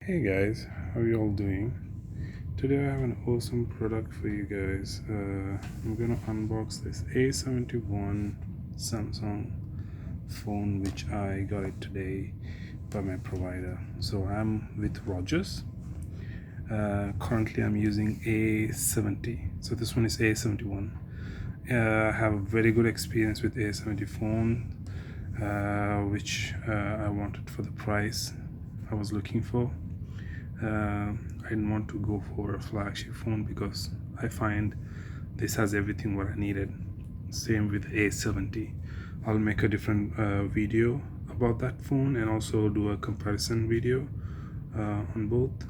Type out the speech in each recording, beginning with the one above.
Hey guys, how are you all doing? Today I have an awesome product for you guys. I'm gonna unbox this A71 Samsung phone, which I got it today by my provider. So I'm with Rogers. Currently I'm using A70. So this one is A71. I have a very good experience with A70 phone, which I wanted for the price I was looking for. I didn't want to go for a flagship phone because I find this has everything what I needed. Same with A70. I'll make a different video about that phone and also do a comparison video on both.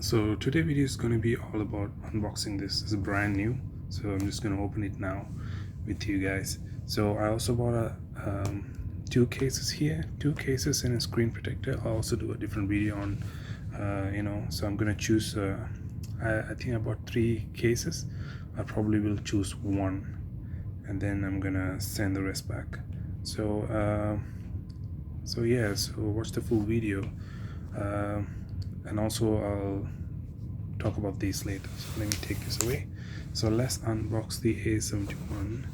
So today video is going to be all about unboxing this. It's brand new, so I'm just going to open it now with you guys. So I also bought a two cases here, two cases and a screen protector. I'll also do a different video on so I'm gonna choose I think I bought 3 cases. I probably will choose one and then I'm gonna send the rest back. So yeah, so watch the full video, and also I'll talk about these later. So let me take this away. So let's unbox the A71.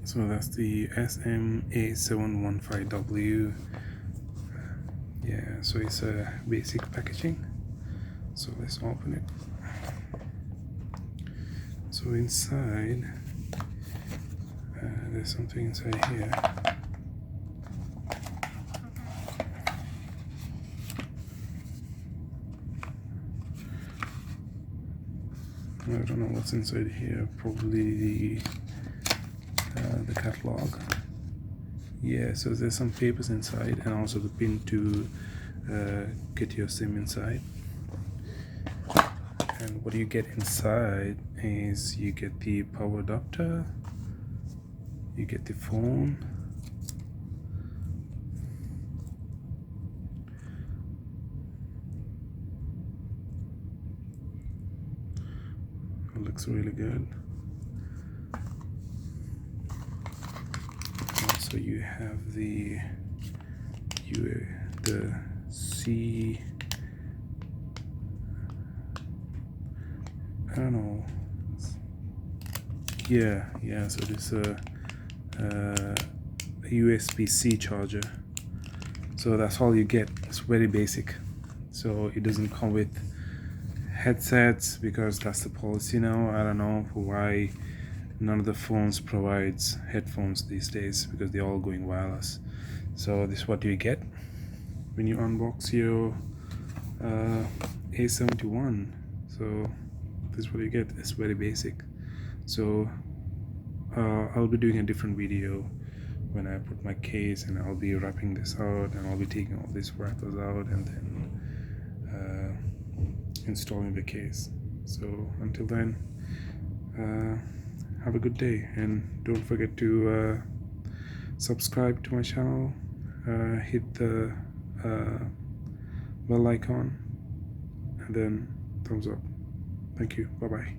So that's the SMA715W. Yeah, so it's a basic packaging. So let's open it. So inside there's something inside here. I don't know what's inside here. Probably the catalog. Yeah, so there's some papers inside and also the pin to get your SIM inside. And what you get inside is you get the power adapter, you get the phone, it looks really good. Also you have the C, I don't know, yeah, so this a USB-C charger. So that's all you get. It's very basic. So it doesn't come with headsets because that's the policy now. I don't know why none of the phones provides headphones these days, because they're all going wireless. So this is what you get when you unbox your A71. So this is what you get. It's very basic. So I'll be doing a different video when I put my case, and I'll be wrapping this out, and I'll be taking all these wrappers out and then installing the case. So until then, have a good day, and don't forget to subscribe to my channel, hit the bell icon, and then thumbs up. Thank you. Bye bye.